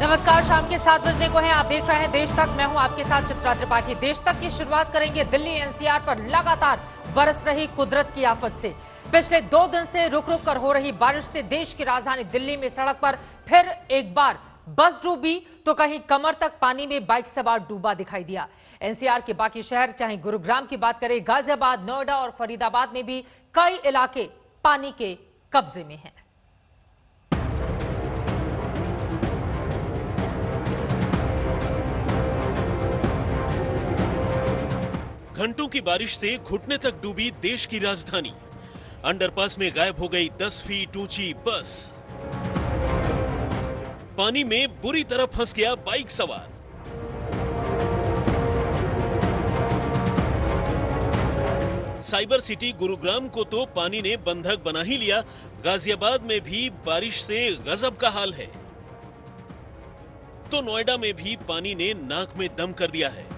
नमस्कार, शाम के 7 बजने को हैं। आप देख रहे हैं देश तक। मैं हूं आपके साथ चित्रा त्रिपाठी। देश तक की शुरुआत करेंगे दिल्ली एनसीआर पर लगातार बरस रही कुदरत की आफत से। पिछले 2 दिन से रुक रुक कर हो रही बारिश से देश की राजधानी दिल्ली में सड़क पर फिर एक बार बस डूबी तो कहीं कमर तक पानी में बाइक सवार डूबा दिखाई दिया। एनसीआर के बाकी शहर, चाहे गुरुग्राम की बात करें, गाजियाबाद, नोएडा और फरीदाबाद में भी कई इलाके पानी के कब्जे में हैं। घंटों की बारिश से घुटने तक डूबी देश की राजधानी। अंडरपास में गायब हो गई 10 फीट ऊंची बस। पानी में बुरी तरह फंस गया बाइक सवार। साइबर सिटी गुरुग्राम को तो पानी ने बंधक बना ही लिया। गाजियाबाद में भी बारिश से गजब का हाल है। तो नोएडा में भी पानी ने नाक में दम कर दिया है।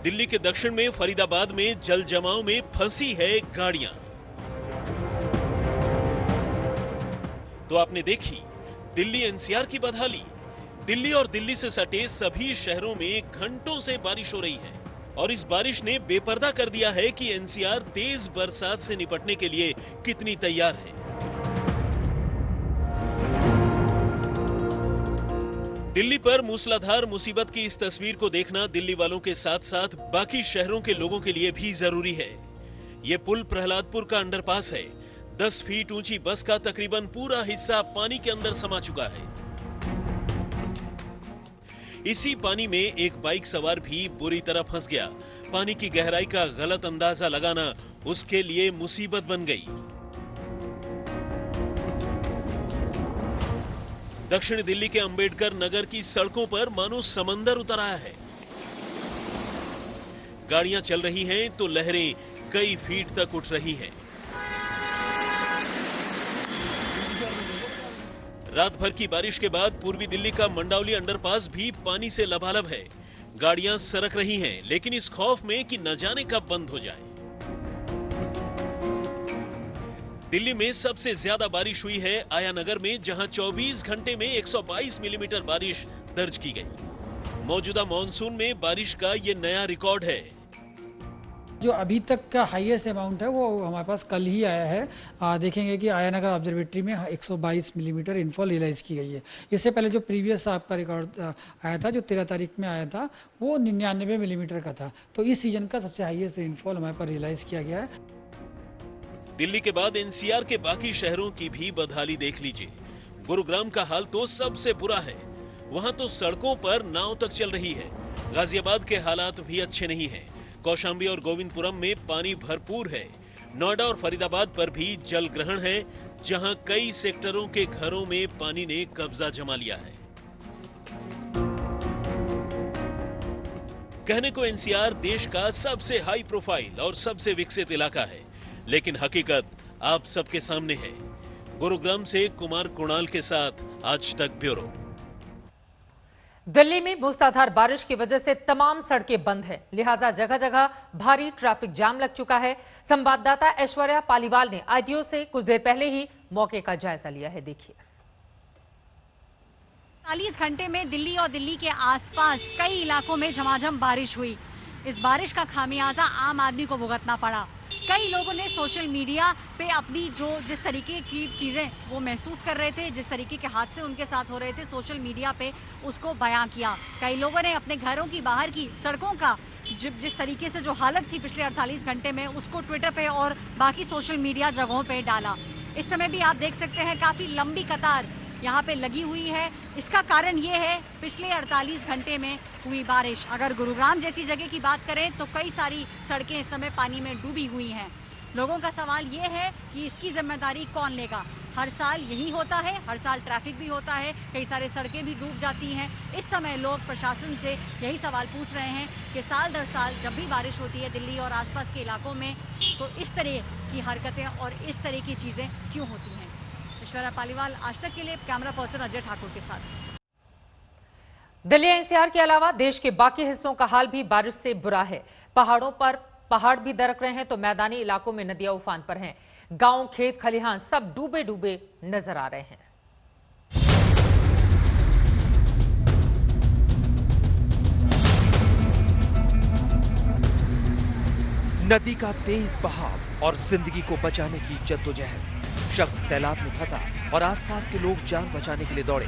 दिल्ली के दक्षिण में फरीदाबाद में जल जमाव में फंसी है गाड़ियां। तो आपने देखी दिल्ली एनसीआर की बदहाली। दिल्ली और दिल्ली से सटे सभी शहरों में घंटों से बारिश हो रही है और इस बारिश ने बेपर्दा कर दिया है कि एनसीआर तेज बरसात से निपटने के लिए कितनी तैयार है। दिल्ली पर मूसलाधार मुसीबत की इस तस्वीर को देखना दिल्ली वालों के साथ साथ बाकी शहरों के लोगों के लिए भी जरूरी है। ये पुल प्रहलादपुर का अंडरपास है। 10 फीट ऊंची बस का तकरीबन पूरा हिस्सा पानी के अंदर समा चुका है। इसी पानी में एक बाइक सवार भी बुरी तरह फंस गया। पानी की गहराई का गलत अंदाजा लगाना उसके लिए मुसीबत बन गई। दक्षिण दिल्ली के अंबेडकर नगर की सड़कों पर मानो समंदर उतर आया है। गाड़ियां चल रही हैं तो लहरें कई फीट तक उठ रही हैं। रात भर की बारिश के बाद पूर्वी दिल्ली का मंडावली अंडरपास भी पानी से लबालब है। गाड़ियां सरक रही हैं, लेकिन इस खौफ में कि न जाने कब बंद हो जाए। दिल्ली में सबसे ज्यादा बारिश हुई है आयानगर में, जहां 24 घंटे में 122 मिलीमीटर बारिश दर्ज की गई। मौजूदा मॉनसून में बारिश का ये नया रिकॉर्ड है। जो अभी तक का हाईएस्ट अमाउंट है वो हमारे पास कल ही आया है। देखेंगे कि आयानगर ऑब्जर्वेटरी में 122 मिलीमीटर इनफॉल रियलाइज की गई है। इससे पहले जो प्रीवियस आपका रिकॉर्ड आया था, जो 13 तारीख में आया था, वो 99 मिलीमीटर का था। तो इस सीजन का सबसे हाईएस्ट रेनफॉल हमारे पास रियलाइज किया गया है। दिल्ली के बाद एनसीआर के बाकी शहरों की भी बदहाली देख लीजिए। गुरुग्राम का हाल तो सबसे बुरा है। वहां तो सड़कों पर नाव तक चल रही है। गाजियाबाद के हालात भी अच्छे नहीं हैं। कौशाम्बी और गोविंदपुरम में पानी भरपूर है। नोएडा और फरीदाबाद पर भी जल ग्रहण है, जहां कई सेक्टरों के घरों में पानी ने कब्जा जमा लिया है। कहने को एनसीआर देश का सबसे हाई प्रोफाइल और सबसे विकसित इलाका है, लेकिन हकीकत आप सबके सामने है। गुरुग्राम से कुमार कुणाल के साथ आज तक ब्यूरो। दिल्ली में मूसलाधार बारिश की वजह से तमाम सड़कें बंद हैं, लिहाजा जगह जगह भारी ट्रैफिक जाम लग चुका है। संवाददाता ऐश्वर्या पालीवाल ने आईटीओ से कुछ देर पहले ही मौके का जायजा लिया है। देखिए, 40 घंटे में दिल्ली और दिल्ली के आसपास कई इलाकों में झमाझम बारिश हुई। इस बारिश का खामियाजा आम आदमी को भुगतना पड़ा। कई लोगों ने सोशल मीडिया पे अपनी जिस तरीके की चीज़ें वो महसूस कर रहे थे, जिस तरीके के हादसे उनके साथ हो रहे थे, सोशल मीडिया पे उसको बयां किया। कई लोगों ने अपने घरों की बाहर की सड़कों का जिस तरीके से जो हालत थी पिछले 48 घंटे में, उसको ट्विटर पे और बाकी सोशल मीडिया जगहों पे डाला। इस समय भी आप देख सकते हैं काफ़ी लंबी कतार यहाँ पे लगी हुई है। इसका कारण ये है पिछले 48 घंटे में हुई बारिश। अगर गुरुग्राम जैसी जगह की बात करें तो कई सारी सड़कें इस समय पानी में डूबी हुई हैं। लोगों का सवाल ये है कि इसकी जिम्मेदारी कौन लेगा। हर साल यही होता है, हर साल ट्रैफिक भी होता है, कई सारे सड़कें भी डूब जाती हैं। इस समय लोग प्रशासन से यही सवाल पूछ रहे हैं कि साल दर साल जब भी बारिश होती है दिल्ली और आसपास के इलाकों में, तो इस तरह की हरकतें और इस तरह की चीज़ें क्यों होती हैं। ऐश्वर्या पालीवाल, आज तक के लिए कैमरा पर्सन अजय ठाकुर के साथ। दिल्ली एनसीआर के अलावा देश के बाकी हिस्सों का हाल भी बारिश से बुरा है। पहाड़ों पर पहाड़ भी दरक रहे हैं तो मैदानी इलाकों में नदियां उफान पर हैं। गांव, खेत, खलिहान सब डूबे डूबे नजर आ रहे हैं। नदी का तेज बहाव और जिंदगी को बचाने की जद्दोजहद। शख्स सैलाब में फंसा और आसपास के लोग जान बचाने के लिए दौड़े।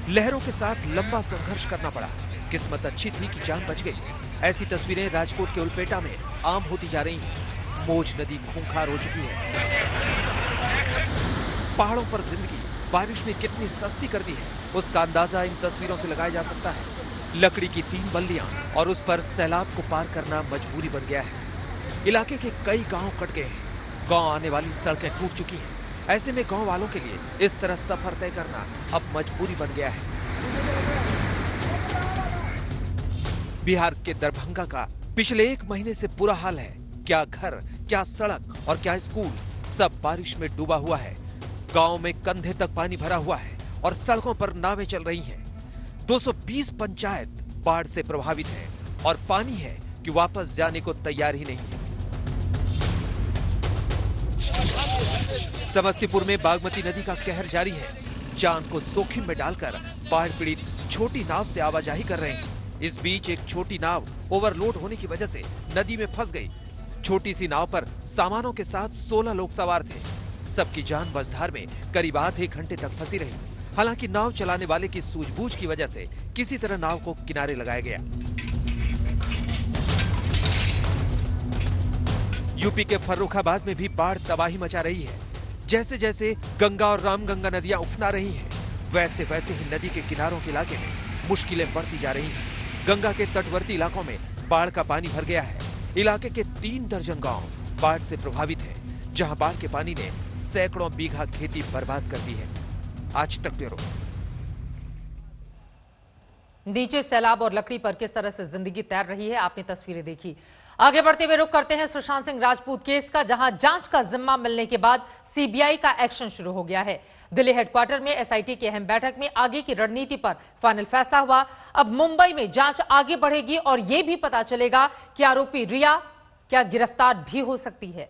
लहरों के साथ लंबा संघर्ष करना पड़ा। किस्मत अच्छी थी कि जान बच गई। ऐसी तस्वीरें राजकोट के उलपेटा में आम होती जा रही हैं। मोज नदी खूंखार हो चुकी है। पहाड़ों पर जिंदगी बारिश ने कितनी सस्ती कर दी है, उसका अंदाजा इन तस्वीरों से लगाया जा सकता है। लकड़ी की 3 बल्लियां और उस पर सैलाब को पार करना मजबूरी बन गया है। इलाके के कई गांव कट गए हैं। गांव आने वाली सड़कें टूट चुकी हैं। ऐसे में गांव वालों के लिए इस तरह सफर तय करना अब मजबूरी बन गया है। बिहार के दरभंगा का पिछले 1 महीने से बुरा हाल है। क्या घर, क्या सड़क और क्या स्कूल, सब बारिश में डूबा हुआ है। गांव में कंधे तक पानी भरा हुआ है और सड़कों पर नावें चल रही हैं। 220 पंचायत बाढ़ से प्रभावित है और पानी है कि वापस जाने को तैयार ही नहीं है। समस्तीपुर में बागमती नदी का कहर जारी है। जान को जोखिम में डालकर बाढ़ पीड़ित छोटी नाव से आवाजाही कर रहे हैं। इस बीच एक छोटी नाव ओवरलोड होने की वजह से नदी में फंस गई। छोटी सी नाव पर सामानों के साथ 16 लोग सवार थे। सबकी जान मझधार में करीब आधे घंटे तक फंसी रही। हालांकि नाव चलाने वाले की सूझबूझ की वजह से किसी तरह नाव को किनारे लगाया गया। यूपी के फर्रुखाबाद में भी बाढ़ तबाही मचा रही है। जैसे जैसे गंगा और रामगंगा नदियां उफना रही हैं, वैसे वैसे ही नदी के किनारों के इलाके में मुश्किलें बढ़ती जा रही हैं। गंगा के तटवर्ती इलाकों में बाढ़ का पानी भर गया है। इलाके के 3 दर्जन गांव बाढ़ से प्रभावित हैं, जहां बाढ़ के पानी ने सैकड़ों बीघा खेती बर्बाद कर दी है। आज तक ब्यूरो। नीचे सैलाब और लकड़ी पर किस तरह से जिंदगी तैर रही है, आपने तस्वीरें देखी। आगे बढ़ते हुए रुख करते हैं सुशांत सिंह राजपूत केस का, जहां जांच का जिम्मा मिलने के बाद सीबीआई का एक्शन शुरू हो गया है। दिल्ली हेडक्वार्टर में एसआईटी की अहम बैठक में आगे की रणनीति पर फाइनल फैसला हुआ। अब मुंबई में जांच आगे बढ़ेगी और यह भी पता चलेगा कि आरोपी रिया क्या गिरफ्तार भी हो सकती है।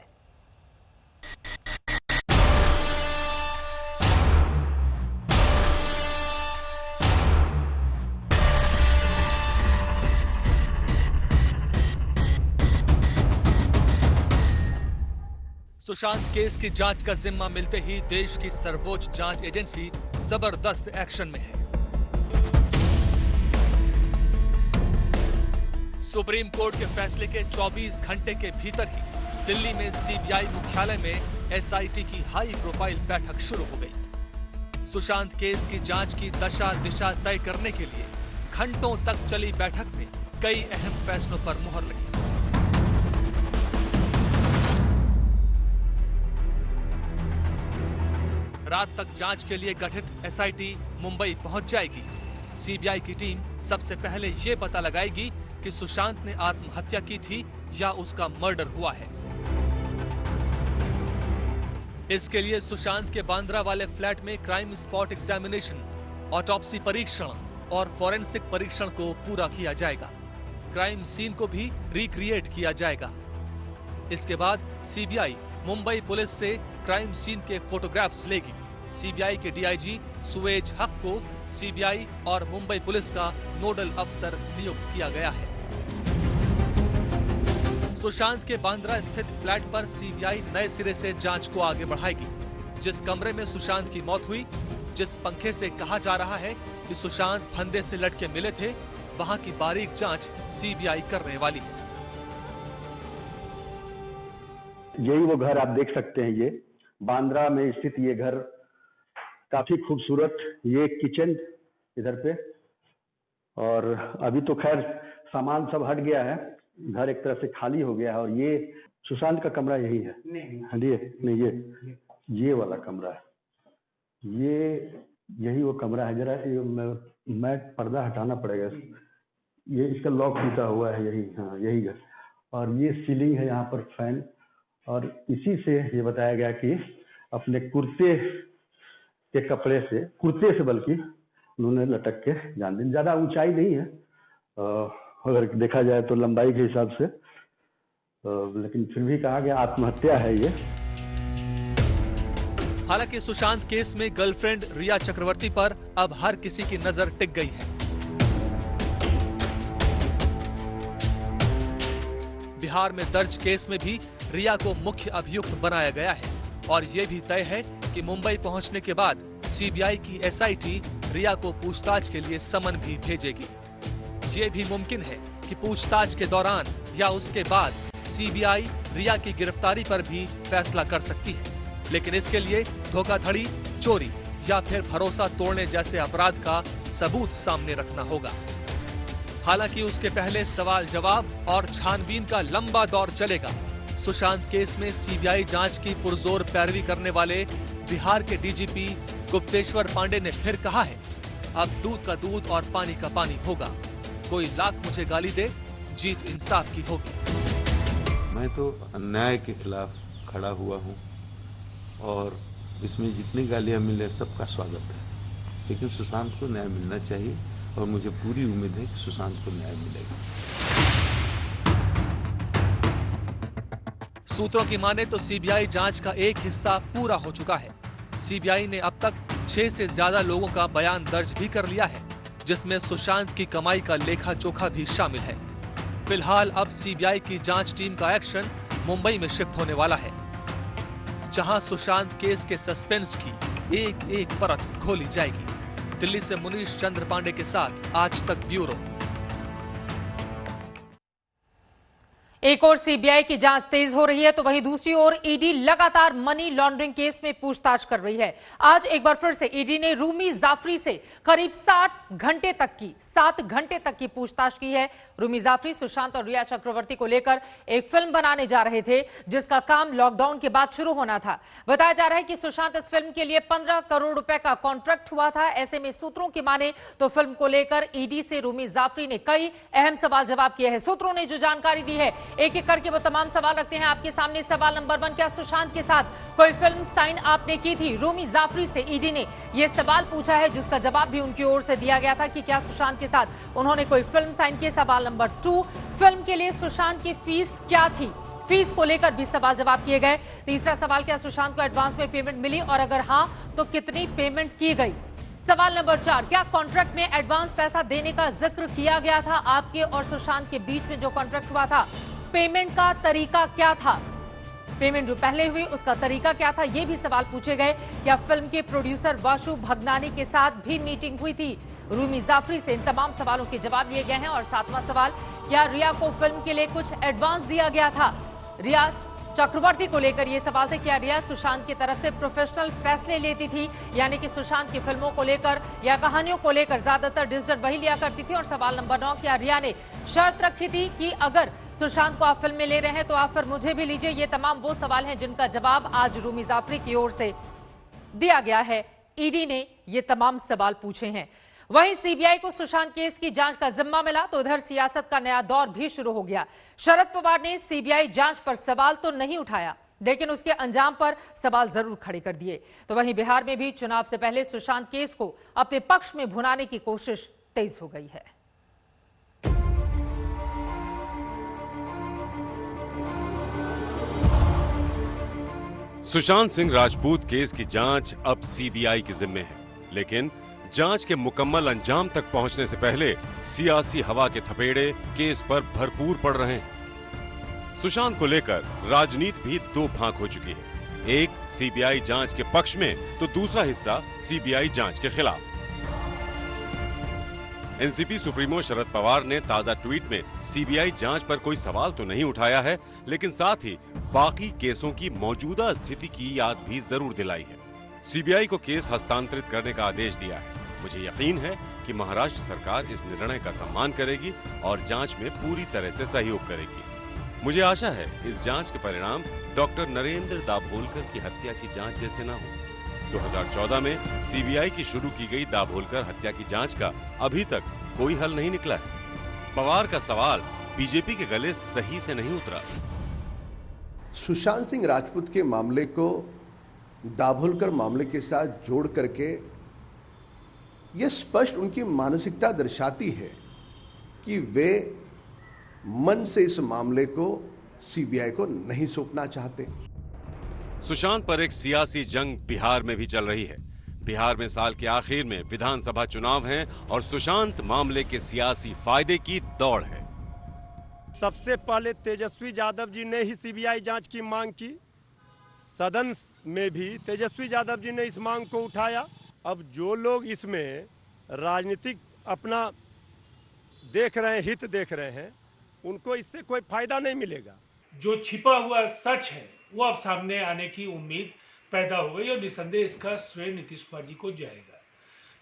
सुशांत केस की जांच का जिम्मा मिलते ही देश की सर्वोच्च जांच एजेंसी जबरदस्त एक्शन में है। सुप्रीम कोर्ट के फैसले के 24 घंटे के भीतर ही दिल्ली में सीबीआई मुख्यालय में एसआईटी की हाई प्रोफाइल बैठक शुरू हो गई। सुशांत केस की जांच की दशा दिशा तय करने के लिए घंटों तक चली बैठक में कई अहम फैसलों पर मुहर लगी। रात तक जांच के लिए गठित एसआईटी मुंबई पहुंच जाएगी। सीबीआई की टीम सबसे पहले ये पता लगाएगी कि सुशांत ने आत्महत्या की थी या उसका मर्डर हुआ है। इसके लिए सुशांत के बांद्रा वाले फ्लैट में क्राइम स्पॉट एग्जामिनेशन, ऑटोप्सी परीक्षण और फॉरेंसिक परीक्षण को पूरा किया जाएगा। क्राइम सीन को भी रिक्रिएट किया जाएगा। इसके बाद सीबीआई मुंबई पुलिस से क्राइम सीन के फोटोग्राफ्स लेगी। सीबीआई के डीआईजी सुएज हक को सीबीआई और मुंबई पुलिस का नोडल अफसर नियुक्त किया गया है। सुशांत के बांद्रा स्थित फ्लैट पर सीबीआई नए सिरे से जांच को आगे बढ़ाएगी। जिस कमरे में सुशांत की मौत हुई, जिस पंखे से कहा जा रहा है कि सुशांत फंदे से लटके मिले थे, वहां की बारीक जांच सीबीआई करने वाली है। यही वो घर आप देख सकते हैं। ये बांद्रा में स्थित ये घर काफी खूबसूरत, ये किचन इधर पे, और अभी तो खैर सामान सब हट गया है, घर एक तरह से खाली हो गया है। और ये सुशांत का कमरा यही है। नहीं, ये वाला कमरा है। ये यही वो कमरा है। जरा मैं पर्दा हटाना पड़ेगा। ये इसका लॉक टूटा हुआ है। यही, हाँ यही घर। और ये सीलिंग है, यहाँ पर फैन। और इसी से ये बताया गया कि अपने कुर्ते के कपड़े से, कुर्ते से बल्कि उन्होंने लटक के जान दी। ज्यादा ऊंचाई नहीं है अगर देखा जाए तो लंबाई के हिसाब से, लेकिन फिर भी कहा गया आत्महत्या है ये। हालांकि सुशांत केस में गर्लफ्रेंड रिया चक्रवर्ती पर अब हर किसी की नजर टिक गई है। बिहार में दर्ज केस में भी रिया को मुख्य अभियुक्त बनाया गया है और ये भी तय है कि मुंबई पहुंचने के बाद सीबीआई की एसआईटी रिया को पूछताछ के लिए समन भी भेजेगी। ये भी मुमकिन है कि पूछताछ के दौरान या उसके बाद सीबीआई रिया की गिरफ्तारी पर भी फैसला कर सकती है, लेकिन इसके लिए धोखाधड़ी, चोरी या फिर भरोसा तोड़ने जैसे अपराध का सबूत सामने रखना होगा। हालांकि उसके पहले सवाल जवाब और छानबीन का लंबा दौर चलेगा। सुशांत केस में सीबीआई जांच की पुरजोर पैरवी करने वाले बिहार के डीजीपी गुप्तेश्वर पांडे ने फिर कहा है, अब दूध का दूध और पानी का पानी होगा। कोई लाख मुझे गाली दे, जीत इंसाफ की होगी। मैं तो अन्याय के खिलाफ खड़ा हुआ हूं और इसमें जितनी गालियां मिले सबका स्वागत है, लेकिन सुशांत को न्याय मिलना चाहिए और मुझे पूरी उम्मीद है कि सुशांत को न्याय मिलेगा। सूत्रों की माने तो सीबीआई जांच का एक हिस्सा पूरा हो चुका है। सीबीआई ने अब तक 6 से ज्यादा लोगों का बयान दर्ज भी कर लिया है, जिसमें सुशांत की कमाई का लेखा जोखा भी शामिल है। फिलहाल अब सीबीआई की जांच टीम का एक्शन मुंबई में शिफ्ट होने वाला है, जहां सुशांत केस के सस्पेंस की एक एक परत खोली जाएगी। दिल्ली से मुनीश चंद्र पांडे के साथ आज तक ब्यूरो। एक और सीबीआई की जांच तेज हो रही है तो वहीं दूसरी ओर ईडी लगातार मनी लॉन्ड्रिंग केस में पूछताछ कर रही है। आज एक बार फिर से ईडी ने रूमी जाफरी से करीब 7 घंटे तक की पूछताछ की है। रूमी जाफरी सुशांत और रिया चक्रवर्ती को लेकर एक फिल्म बनाने जा रहे थे, जिसका काम लॉकडाउन के बाद शुरू होना था। बताया जा रहा है कि सुशांत इस फिल्म के लिए 15 करोड़ रुपए का कॉन्ट्रैक्ट हुआ था। ऐसे में सूत्रों की माने तो फिल्म को लेकर ईडी से रूमी जाफरी ने कई अहम सवाल जवाब किए हैं। सूत्रों ने जो जानकारी दी है, एक एक करके वो तमाम सवाल रखते हैं आपके सामने। सवाल नंबर 1, क्या सुशांत के साथ कोई फिल्म साइन आपने की थी? रूमी जाफरी से ईडी ने यह सवाल पूछा है, जिसका जवाब भी उनकी ओर से दिया गया था कि क्या सुशांत के साथ उन्होंने कोई फिल्म साइन की। सवाल नंबर 2, फिल्म के लिए सुशांत की फीस क्या थी? फीस को लेकर भी सवाल जवाब किए गए। तीसरा सवाल, क्या सुशांत को एडवांस में पेमेंट मिली और अगर हां तो कितनी पेमेंट की गई? सवाल नंबर 4, क्या कॉन्ट्रैक्ट में एडवांस पैसा देने का जिक्र किया गया था? आपके और सुशांत के बीच में जो कॉन्ट्रैक्ट हुआ था, पेमेंट का तरीका क्या था? पेमेंट जो पहले हुई उसका तरीका क्या था? ये भी सवाल पूछे गए। क्या फिल्म के प्रोड्यूसर वाशु भगनानी के साथ भी मीटिंग हुई थी? रूमी जाफरी से इन तमाम सवालों के जवाब लिए गए हैं। और 7वां सवाल, क्या रिया को फिल्म के लिए कुछ एडवांस दिया गया था? रिया चक्रवर्ती को लेकर यह सवाल था, क्या रिया सुशांत की तरफ से प्रोफेशनल फैसले लेती थी, यानी कि सुशांत की फिल्मों को लेकर या कहानियों को लेकर ज्यादातर डिसीजन वही लिया करती थी? और सवाल नंबर 9, क्या रिया ने शर्त रखी थी कि अगर सुशांत को आप फिल्म में ले रहे हैं तो आप फिर मुझे भी लीजिए? ये तमाम वो सवाल हैं जिनका जवाब आज रूमी जाफरी की ओर से दिया गया है। ईडी ने ये तमाम सवाल पूछे हैं। वहीं सीबीआई को सुशांत केस की जांच का जिम्मा मिला तो उधर सियासत का नया दौर भी शुरू हो गया। शरद पवार ने सीबीआई जांच पर सवाल तो नहीं उठाया, लेकिन उसके अंजाम पर सवाल जरूर खड़े कर दिए। तो वहीं बिहार में भी चुनाव से पहले सुशांत केस को अपने पक्ष में भुनाने की कोशिश तेज हो गई है। सुशांत सिंह राजपूत केस की जांच अब सीबीआई के जिम्मे है, लेकिन जांच के मुकम्मल अंजाम तक पहुंचने से पहले सियासी हवा के थपेड़े केस पर भरपूर पड़ रहे हैं। सुशांत को लेकर राजनीति भी दो भाग हो चुकी है, एक सीबीआई जांच के पक्ष में तो दूसरा हिस्सा सीबीआई जांच के खिलाफ। एनसीपी सुप्रीमो शरद पवार ने ताजा ट्वीट में सीबीआई जांच पर कोई सवाल तो नहीं उठाया है, लेकिन साथ ही बाकी केसों की मौजूदा स्थिति की याद भी जरूर दिलाई है। सीबीआई को केस हस्तांतरित करने का आदेश दिया है। मुझे यकीन है कि महाराष्ट्र सरकार इस निर्णय का सम्मान करेगी और जांच में पूरी तरह से सहयोग करेगी। मुझे आशा है इस जांच के परिणाम डॉक्टर नरेंद्र दाभोलकर की हत्या की जांच जैसे न हो। 2014 में सीबीआई की शुरू की गई दाभोलकर हत्या की जांच का अभी तक कोई हल नहीं निकला है। पवार का सवाल बीजेपी के गले सही से नहीं उतरा। सुशांत सिंह राजपूत के मामले को दाभोलकर मामले के साथ जोड़ करके यह स्पष्ट उनकी मानसिकता दर्शाती है कि वे मन से इस मामले को सीबीआई को नहीं सौंपना चाहते। सुशांत पर एक सियासी जंग बिहार में भी चल रही है। बिहार में साल के आखिर में विधानसभा चुनाव हैं और सुशांत मामले के सियासी फायदे की दौड़ है। सबसे पहले तेजस्वी यादव जी ने ही सीबीआई जांच की मांग की, सदन में भी तेजस्वी यादव जी ने इस मांग को उठाया। अब जो लोग इसमें राजनीतिक अपना देख रहे हैं, हित देख रहे हैं, उनको इससे कोई फायदा नहीं मिलेगा। जो छिपा हुआ सच है वो अब सामने आने की उम्मीद पैदा हो गई और निसंदेह इसका श्रेय नीतीश कुमार जी को जाएगा।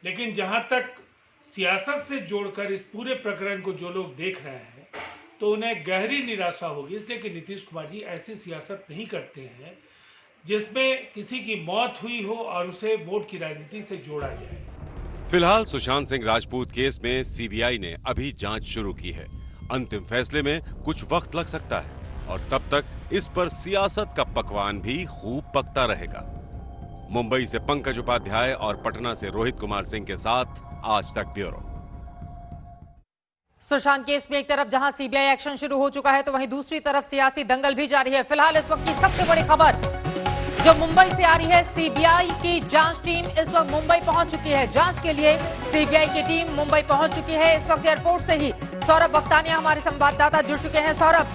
लेकिन जहां तक सियासत से जोड़कर इस पूरे प्रकरण को जो लोग देख रहे हैं तो उन्हें गहरी निराशा होगी, इसलिए कि नीतीश कुमार जी ऐसी सियासत नहीं करते हैं जिसमें किसी की मौत हुई हो और उसे वोट की राजनीति से जोड़ा जाए। फिलहाल सुशांत सिंह राजपूत केस में सीबीआई ने अभी जांच शुरू की है। अंतिम फैसले में कुछ वक्त लग सकता है और तब तक इस पर सियासत का पकवान भी खूब पकता रहेगा। मुंबई से पंकज उपाध्याय और पटना से रोहित कुमार सिंह के साथ आज तक ब्यूरो। सुशांत केस में एक तरफ जहां सीबीआई एक्शन शुरू हो चुका है तो वहीं दूसरी तरफ सियासी दंगल भी जारी है। फिलहाल इस वक्त की सबसे बड़ी खबर जो मुंबई से आ रही है, सीबीआई की जांच टीम इस वक्त मुंबई पहुंच चुकी है। जांच के लिए सीबीआई की टीम मुंबई पहुंच चुकी है। इस वक्त एयरपोर्ट से ही सौरभ बख्तानिया हमारे संवाददाता जुड़ चुके हैं। सौरभ,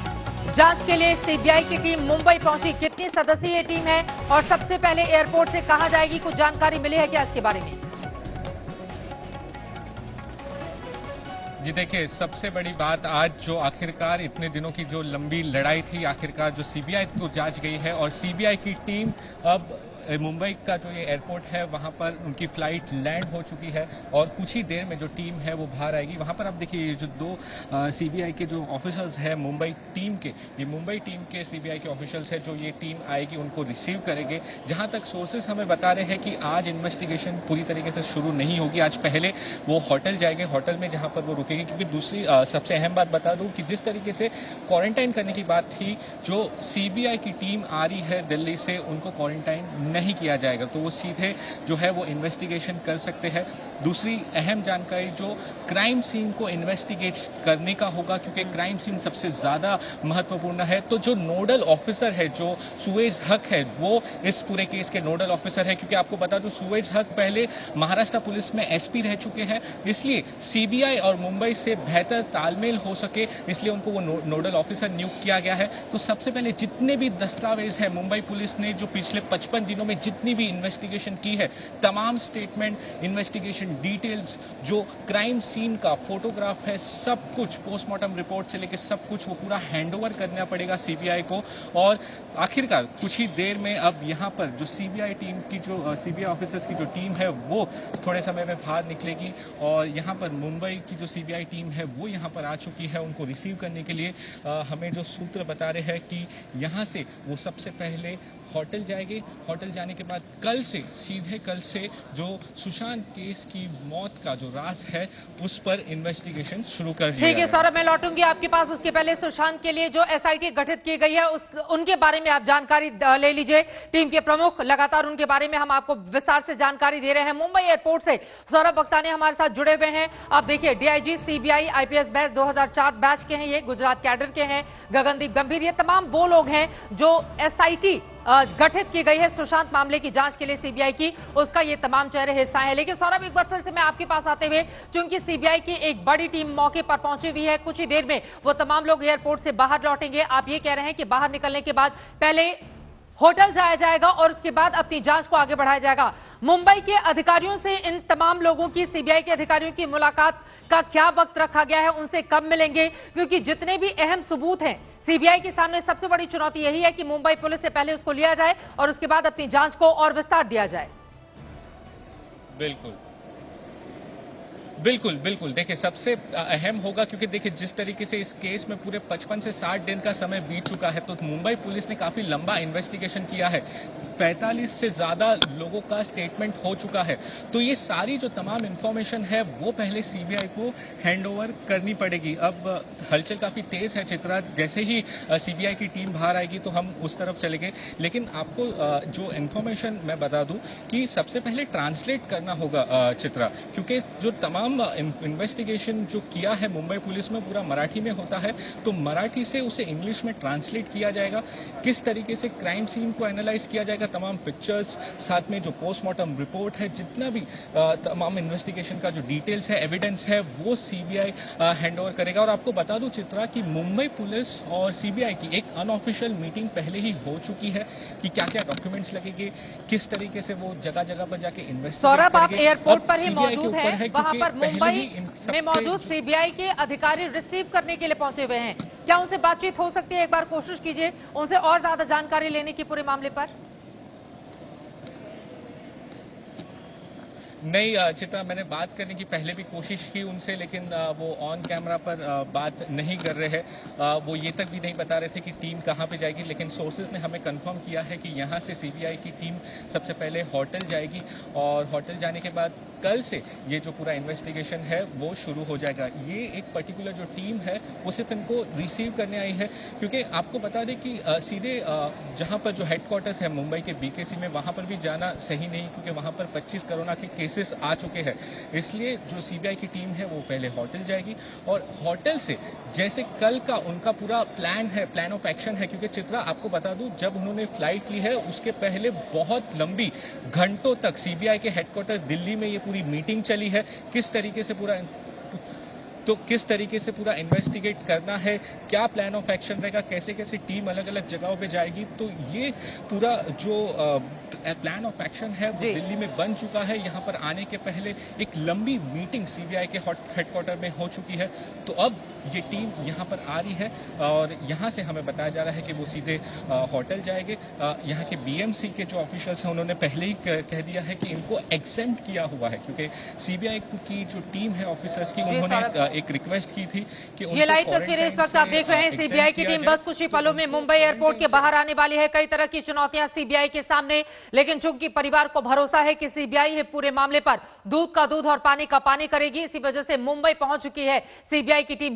जांच के लिए सीबीआई की टीम मुंबई पहुंची, कितनी सदस्यीय टीम है और सबसे पहले एयरपोर्ट से कहां जाएगी, कुछ जानकारी मिली है क्या इसके बारे में? जी देखिए, सबसे बड़ी बात आज जो आखिरकार इतने दिनों की जो लंबी लड़ाई थी, आखिरकार जो सीबीआई तो जांच गई है और सीबीआई की टीम अब मुंबई का जो ये एयरपोर्ट है वहां पर उनकी फ्लाइट लैंड हो चुकी है और कुछ ही देर में जो टीम है वो बाहर आएगी। वहां पर आप देखिए ये जो दो सीबीआई के जो ऑफिसर्स हैं मुंबई टीम के, ये मुंबई टीम के सीबीआई के ऑफिशियल्स हैं जो ये टीम आएगी उनको रिसीव करेंगे। जहां तक सोर्सेज हमें बता रहे हैं कि आज इन्वेस्टिगेशन पूरी तरीके से शुरू नहीं होगी, आज पहले वो होटल जाएंगे, होटल में जहां पर वो रुकेगी। क्योंकि दूसरी सबसे अहम बात बता दूं कि जिस तरीके से क्वारंटाइन करने की बात थी, जो सीबीआई की टीम आ रही है दिल्ली से उनको क्वारंटाइन नहीं किया जाएगा, तो वो सीधे जो है वो इन्वेस्टिगेशन कर सकते हैं। दूसरी अहम जानकारी जो क्राइम सीन को इन्वेस्टिगेट करने का होगा, क्योंकि क्राइम सीन सबसे ज्यादा महत्वपूर्ण है। तो जो नोडल ऑफिसर है, जो सुएज हक है, वो इस पूरे केस के नोडल ऑफिसर है। क्योंकि आपको बता दूं सुएज हक पहले महाराष्ट्र पुलिस में एसपी रह चुके हैं, इसलिए सीबीआई और मुंबई से बेहतर तालमेल हो सके इसलिए उनको वो नोडल ऑफिसर नियुक्त किया गया है। तो सबसे पहले जितने भी दस्तावेज है मुंबई पुलिस ने जो पिछले 55 दिनों में जितनी भी इन्वेस्टिगेशन की है, तमाम स्टेटमेंट, इन्वेस्टिगेशन डिटेल्स, जो क्राइम सीन का फोटोग्राफ है, सब कुछ पोस्टमार्टम रिपोर्ट से लेकर सब कुछ वो पूरा हैंडओवर करना पड़ेगा सीबीआई को। और आखिरकार कुछ ही देर में अब यहाँ पर जो सीबीआई टीम की जो सीबीआई ऑफिसर्स की जो टीम है वो थोड़े समय में बाहर निकलेगी और यहाँ पर मुंबई की जो सीबीआई टीम है वो यहाँ पर आ चुकी है उनको रिसीव करने के लिए। हमें जो सूत्र बता रहे हैं कि यहाँ से वो सबसे पहले होटल जाएंगे, होटल जाने के बाद कल से जो सुशांत केस की मौत का जो राज है उस पर इन्वेस्टिगेशन शुरू कर दिया। ठीक है सौरभ, मैं लौटूंगी आपके पास। उसके पहले सुशांत के लिए जो एसआईटी गठित की गई है उनके बारे में आप जानकारी ले लीजिए। टीम के प्रमुख लगातार उनके बारे में हम आपको विस्तार से जानकारी दे रहे हैं। मुंबई एयरपोर्ट से सौरभ बख्तानिया हमारे साथ जुड़े हुए हैं। आप देखिए, DIG CBI IPS batch 2004 batch के हैं, ये गुजरात कैडर के हैं। गगनदीप गंभीर, ये तमाम वो लोग हैं जो एसआईटी गठित की गई है सुशांत मामले की जांच के लिए सीबीआई की, उसका ये तमाम चेहरे हिस्सा है। लेकिन सौरभ, एक बार फिर से मैं आपके पास आते हुए, चूंकि सीबीआई की एक बड़ी टीम मौके पर पहुंची हुई है, कुछ ही देर में वो तमाम लोग एयरपोर्ट से बाहर लौटेंगे। आप ये कह रहे हैं कि बाहर निकलने के बाद पहले होटल जाया जाएगा और उसके बाद अपनी जांच को आगे बढ़ाया जाएगा। मुंबई के अधिकारियों से इन तमाम लोगों की, सीबीआई के अधिकारियों की मुलाकात का क्या वक्त रखा गया है, उनसे कब मिलेंगे? क्योंकि जितने भी अहम सबूत हैं सीबीआई के सामने, सबसे बड़ी चुनौती यही है कि मुंबई पुलिस से पहले उसको लिया जाए और उसके बाद अपनी जांच को और विस्तार दिया जाए। बिल्कुल देखिए, सबसे अहम होगा क्योंकि देखिए जिस तरीके से इस केस में पूरे 55 से 60 दिन का समय बीत चुका है, तो मुंबई पुलिस ने काफी लंबा इन्वेस्टिगेशन किया है। 45 से ज्यादा लोगों का स्टेटमेंट हो चुका है, तो ये सारी जो तमाम इंफॉर्मेशन है वो पहले सीबीआई को हैंडओवर करनी पड़ेगी। अब हलचल काफी तेज है चित्रा, जैसे ही सीबीआई की टीम बाहर आएगी तो हम उस तरफ चलेंगे। लेकिन आपको जो इन्फॉर्मेशन मैं बता दूं कि सबसे पहले ट्रांसलेट करना होगा चित्रा, क्योंकि जो तमाम तमाम इन्वेस्टिगेशन जो किया है मुंबई पुलिस में पूरा मराठी में होता है, तो मराठी से उसे इंग्लिश में ट्रांसलेट किया जाएगा। किस तरीके से क्राइम सीन को एनालाइज किया जाएगा, तमाम पिक्चर्स, साथ में जो पोस्टमार्टम रिपोर्ट है, जितना भी तमाम इन्वेस्टिगेशन का जो डिटेल्स है, एविडेंस है, वो सीबीआई हैंडओवर करेगा। और आपको बता दूं चित्रा कि मुंबई पुलिस और सीबीआई की एक अनऑफिशियल मीटिंग पहले ही हो चुकी है कि क्या क्या डॉक्यूमेंट्स लगेंगे, किस तरीके से वो जगह जगह पर जाके इन्वेस्टिगेट सौरभ, आप करेंगे। एयरपोर्ट अब पर ही CBI के मौजूद ऊपर हैं, क्योंकि वहां पर पहले मुंबई ही इन सबके में मौजूद सीबीआई के अधिकारी रिसीव करने के लिए पहुंचे हुए हैं। क्या उनसे बातचीत हो सकती है? एक बार कोशिश कीजिए उनसे और ज्यादा जानकारी लेने की पूरे मामले पर। नहीं चित्रा, मैंने बात करने की पहले भी कोशिश की उनसे, लेकिन वो ऑन कैमरा पर बात नहीं कर रहे हैं। वो ये तक भी नहीं बता रहे थे कि टीम कहाँ पे जाएगी, लेकिन सोर्सेज ने हमें कंफर्म किया है कि यहाँ से सीबीआई की टीम सबसे पहले होटल जाएगी और होटल जाने के बाद कल से ये जो पूरा इन्वेस्टिगेशन है वो शुरू हो जाएगा। ये एक पर्टिकुलर जो टीम है वो सिर्फ इनको रिसीव करने आई है, क्योंकि आपको बता दें कि सीधे जहाँ पर जो हेडक्वार्टर्स है मुंबई के बीकेसी में, वहाँ पर भी जाना सही नहीं, क्योंकि वहाँ पर 25 कोरोना के केसेस आ चुके हैं। इसलिए जो सीबीआई की टीम है वो पहले होटल जाएगी और होटल से जैसे कल का उनका पूरा प्लान है, प्लान ऑफ एक्शन है, क्योंकि चित्रा आपको बता दूं जब उन्होंने फ्लाइट ली है उसके पहले बहुत लंबी घंटों तक सीबीआई के हेडक्वार्टर दिल्ली में ये पूरी मीटिंग चली है, किस तरीके से पूरा इन्वेस्टिगेट करना है, क्या प्लान ऑफ एक्शन रहेगा, कैसे कैसे टीम अलग अलग जगहों पे जाएगी। तो ये पूरा जो प्लान ऑफ एक्शन है वो दिल्ली में बन चुका है। यहाँ पर आने के पहले एक लंबी मीटिंग सीबीआई के हेडक्वार्टर में हो चुकी है। तो अब ये टीम यहाँ पर आ रही है और यहाँ से हमें बताया जा रहा है कि वो सीधे होटल जाएंगे। यहाँ के बीएमसी के जो ऑफिशियल्स हैं उन्होंने पहले ही कह दिया है कि इनको एग्जेम्प्ट किया हुआ है, क्योंकि सीबीआई की जो टीम है ऑफिसर्स की, उन्होंने एक रिक्वेस्ट की थी कि ये लाइव तस्वीरें इस वक्त आप देख रहे हैं। सीबीआई की टीम बस कुछ ही पलों में मुंबई एयरपोर्ट के बाहर आने वाली है। कई तरह की चुनौतियां सीबीआई के सामने, लेकिन चूंकि परिवार को भरोसा है कि सीबीआई है पूरे मामले पर दूध का दूध और पानी का पानी करेगी, इसी वजह से मुंबई पहुंच चुकी है सीबीआई की टीम।